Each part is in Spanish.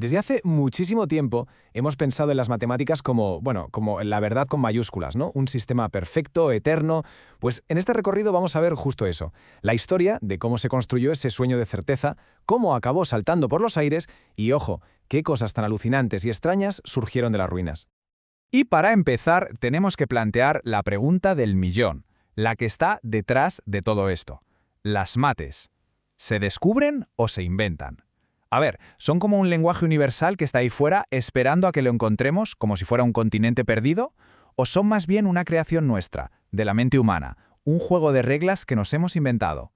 Desde hace muchísimo tiempo hemos pensado en las matemáticas como, bueno, como la verdad con mayúsculas, ¿no? Un sistema perfecto, eterno. Pues en este recorrido vamos a ver justo eso. La historia de cómo se construyó ese sueño de certeza, cómo acabó saltando por los aires y, ojo, qué cosas tan alucinantes y extrañas surgieron de las ruinas. Y para empezar, tenemos que plantear la pregunta del millón, la que está detrás de todo esto. Las mates. ¿Se descubren o se inventan? A ver, ¿son como un lenguaje universal que está ahí fuera esperando a que lo encontremos, como si fuera un continente perdido? ¿O son más bien una creación nuestra, de la mente humana, un juego de reglas que nos hemos inventado?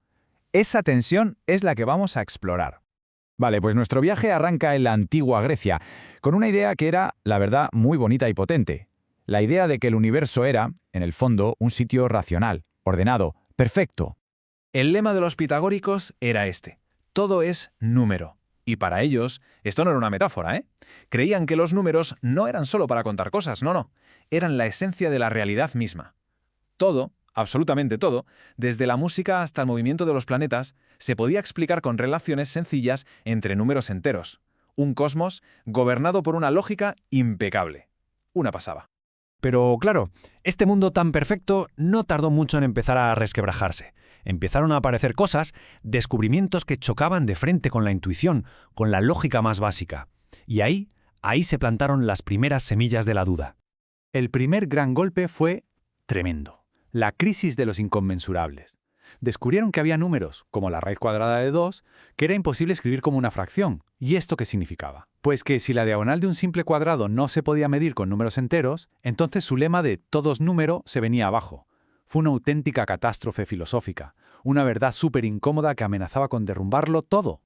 Esa tensión es la que vamos a explorar. Vale, pues nuestro viaje arranca en la antigua Grecia, con una idea que era, la verdad, muy bonita y potente. La idea de que el universo era, en el fondo, un sitio racional, ordenado, perfecto. El lema de los pitagóricos era este: todo es número. Y para ellos, esto no era una metáfora, ¿eh? Creían que los números no eran solo para contar cosas, no. Eran la esencia de la realidad misma. Todo, absolutamente todo, desde la música hasta el movimiento de los planetas, se podía explicar con relaciones sencillas entre números enteros. Un cosmos gobernado por una lógica impecable. Una pasada. Pero claro, este mundo tan perfecto no tardó mucho en empezar a resquebrajarse. Empezaron a aparecer cosas, descubrimientos que chocaban de frente con la intuición, con la lógica más básica. Y ahí se plantaron las primeras semillas de la duda. El primer gran golpe fue tremendo: la crisis de los inconmensurables. Descubrieron que había números, como la raíz cuadrada de 2, que era imposible escribir como una fracción. ¿Y esto qué significaba? Pues que si la diagonal de un simple cuadrado no se podía medir con números enteros, entonces su lema de todo es número se venía abajo. Fue una auténtica catástrofe filosófica, una verdad súper incómoda que amenazaba con derrumbarlo todo.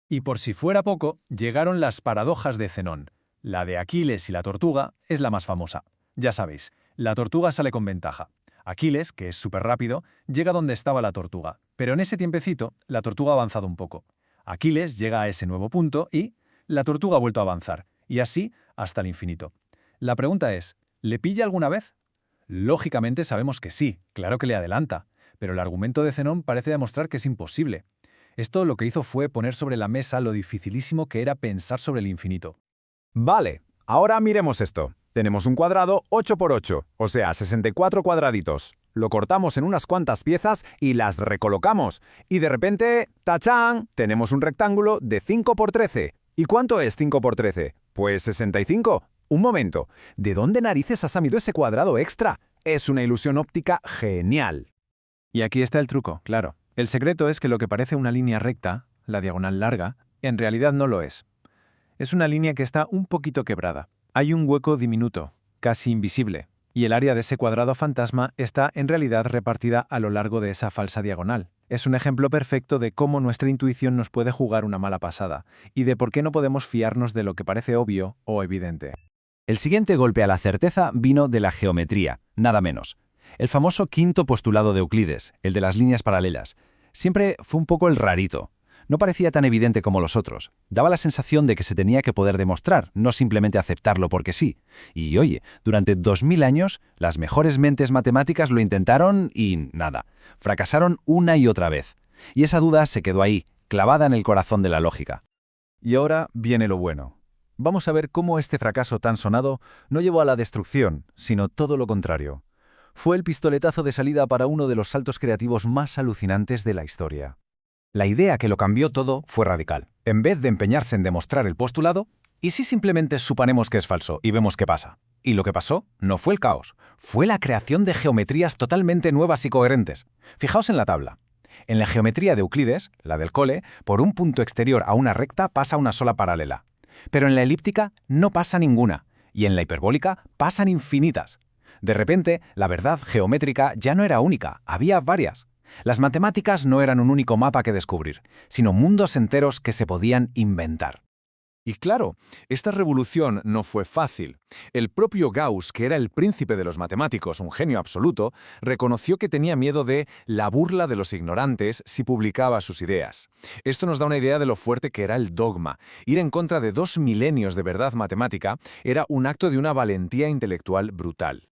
Y por si fuera poco, llegaron las paradojas de Zenón. La de Aquiles y la tortuga es la más famosa. Ya sabéis, la tortuga sale con ventaja. Aquiles, que es súper rápido, llega donde estaba la tortuga, pero en ese tiempecito la tortuga ha avanzado un poco. Aquiles llega a ese nuevo punto y la tortuga ha vuelto a avanzar, y así hasta el infinito. La pregunta es, ¿le pilla alguna vez? Lógicamente sabemos que sí, claro que le adelanta, pero el argumento de Zenón parece demostrar que es imposible. Esto lo que hizo fue poner sobre la mesa lo dificilísimo que era pensar sobre el infinito. Vale, ahora miremos esto. Tenemos un cuadrado 8 por 8, o sea, 64 cuadraditos. Lo cortamos en unas cuantas piezas y las recolocamos. Y de repente, ¡tachán!, tenemos un rectángulo de 5 por 13. ¿Y cuánto es 5 por 13? Pues 65. Un momento, ¿de dónde narices ha salido ese cuadrado extra? Es una ilusión óptica genial. Y aquí está el truco, claro. El secreto es que lo que parece una línea recta, la diagonal larga, en realidad no lo es. Es una línea que está un poquito quebrada. Hay un hueco diminuto, casi invisible, y el área de ese cuadrado fantasma está en realidad repartida a lo largo de esa falsa diagonal. Es un ejemplo perfecto de cómo nuestra intuición nos puede jugar una mala pasada, y de por qué no podemos fiarnos de lo que parece obvio o evidente. El siguiente golpe a la certeza vino de la geometría, nada menos. El famoso quinto postulado de Euclides, el de las líneas paralelas, siempre fue un poco el rarito. No parecía tan evidente como los otros. Daba la sensación de que se tenía que poder demostrar, no simplemente aceptarlo porque sí. Y oye, durante 2000 años, las mejores mentes matemáticas lo intentaron y nada. Fracasaron una y otra vez. Y esa duda se quedó ahí, clavada en el corazón de la lógica. Y ahora viene lo bueno. Vamos a ver cómo este fracaso tan sonado no llevó a la destrucción, sino todo lo contrario. Fue el pistoletazo de salida para uno de los saltos creativos más alucinantes de la historia. La idea que lo cambió todo fue radical. En vez de empeñarse en demostrar el postulado, ¿y si simplemente suponemos que es falso y vemos qué pasa? Y lo que pasó no fue el caos, fue la creación de geometrías totalmente nuevas y coherentes. Fijaos en la tabla. En la geometría de Euclides, la del cole, por un punto exterior a una recta pasa una sola paralela. Pero en la elíptica no pasa ninguna, y en la hiperbólica pasan infinitas. De repente, la verdad geométrica ya no era única, había varias. Las matemáticas no eran un único mapa que descubrir, sino mundos enteros que se podían inventar. Y claro, esta revolución no fue fácil. El propio Gauss, que era el príncipe de los matemáticos, un genio absoluto, reconoció que tenía miedo de la burla de los ignorantes si publicaba sus ideas. Esto nos da una idea de lo fuerte que era el dogma. Ir en contra de 2 milenios de verdad matemática era un acto de una valentía intelectual brutal.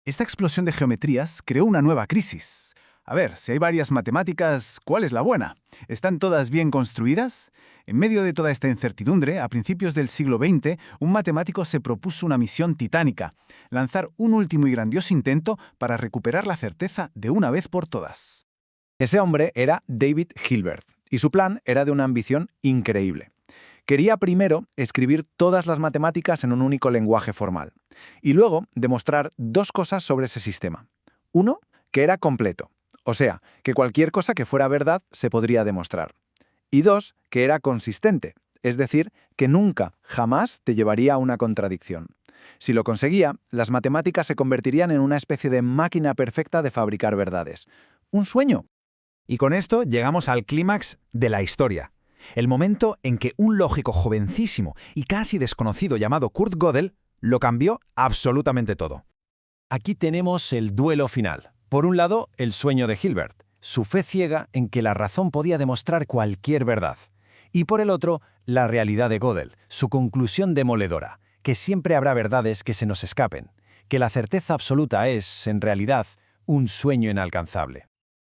Esta explosión de geometrías creó una nueva crisis. A ver, si hay varias matemáticas, ¿cuál es la buena? ¿Están todas bien construidas? En medio de toda esta incertidumbre, a principios del siglo XX, un matemático se propuso una misión titánica: lanzar un último y grandioso intento para recuperar la certeza de una vez por todas. Ese hombre era David Hilbert, y su plan era de una ambición increíble. Quería primero escribir todas las matemáticas en un único lenguaje formal, y luego demostrar dos cosas sobre ese sistema. Uno, que era completo, o sea, que cualquier cosa que fuera verdad se podría demostrar. Y dos, que era consistente, es decir, que nunca, jamás te llevaría a una contradicción. Si lo conseguía, las matemáticas se convertirían en una especie de máquina perfecta de fabricar verdades. ¿Un sueño? Y con esto llegamos al clímax de la historia. El momento en que un lógico jovencísimo y casi desconocido llamado Kurt Gödel lo cambió absolutamente todo. Aquí tenemos el duelo final. Por un lado, el sueño de Hilbert, su fe ciega en que la razón podía demostrar cualquier verdad. Y por el otro, la realidad de Gödel, su conclusión demoledora, que siempre habrá verdades que se nos escapen, que la certeza absoluta es, en realidad, un sueño inalcanzable.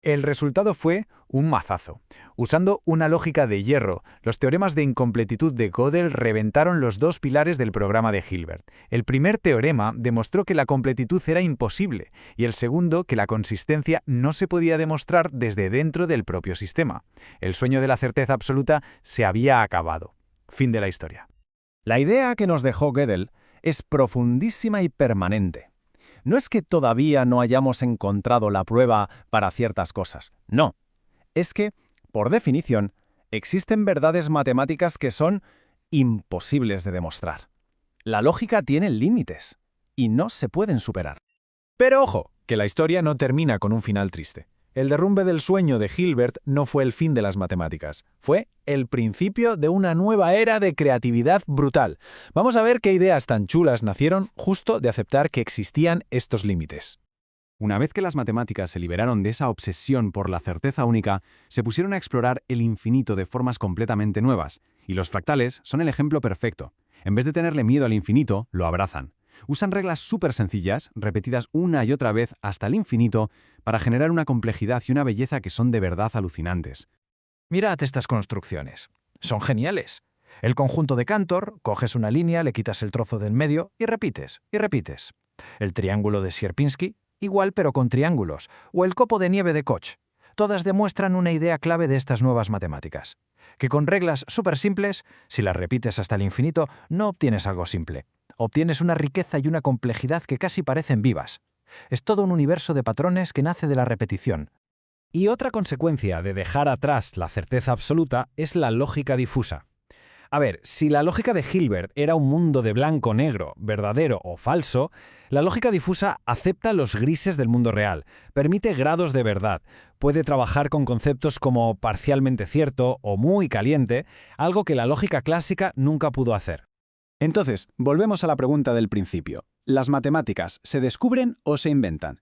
El resultado fue un mazazo. Usando una lógica de hierro, los teoremas de incompletitud de Gödel reventaron los dos pilares del programa de Hilbert. El primer teorema demostró que la completitud era imposible, y el segundo que la consistencia no se podía demostrar desde dentro del propio sistema. El sueño de la certeza absoluta se había acabado. Fin de la historia. La idea que nos dejó Gödel es profundísima y permanente. No es que todavía no hayamos encontrado la prueba para ciertas cosas, no. Es que, por definición, existen verdades matemáticas que son imposibles de demostrar. La lógica tiene límites y no se pueden superar. Pero ojo, que la historia no termina con un final triste. El derrumbe del sueño de Hilbert no fue el fin de las matemáticas, fue el principio de una nueva era de creatividad brutal. Vamos a ver qué ideas tan chulas nacieron justo de aceptar que existían estos límites. Una vez que las matemáticas se liberaron de esa obsesión por la certeza única, se pusieron a explorar el infinito de formas completamente nuevas, y los fractales son el ejemplo perfecto. En vez de tenerle miedo al infinito, lo abrazan. Usan reglas súper sencillas, repetidas una y otra vez hasta el infinito, para generar una complejidad y una belleza que son de verdad alucinantes. Mirad estas construcciones. Son geniales. El conjunto de Cantor, coges una línea, le quitas el trozo del medio y repites, y repites. El triángulo de Sierpinski, igual pero con triángulos. O el copo de nieve de Koch. Todas demuestran una idea clave de estas nuevas matemáticas. Que con reglas súper simples, si las repites hasta el infinito, no obtienes algo simple. Obtienes una riqueza y una complejidad que casi parecen vivas. Es todo un universo de patrones que nace de la repetición. Y otra consecuencia de dejar atrás la certeza absoluta es la lógica difusa. A ver, si la lógica de Hilbert era un mundo de blanco-negro, verdadero o falso, la lógica difusa acepta los grises del mundo real, permite grados de verdad, puede trabajar con conceptos como parcialmente cierto o muy caliente, algo que la lógica clásica nunca pudo hacer. Entonces, volvemos a la pregunta del principio. ¿Las matemáticas se descubren o se inventan?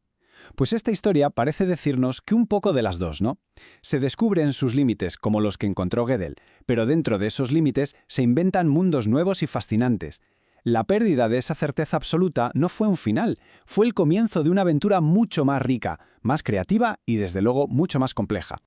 Pues esta historia parece decirnos que un poco de las dos, ¿no? Se descubren sus límites como los que encontró Gödel, pero dentro de esos límites se inventan mundos nuevos y fascinantes. La pérdida de esa certeza absoluta no fue un final, fue el comienzo de una aventura mucho más rica, más creativa y desde luego mucho más compleja.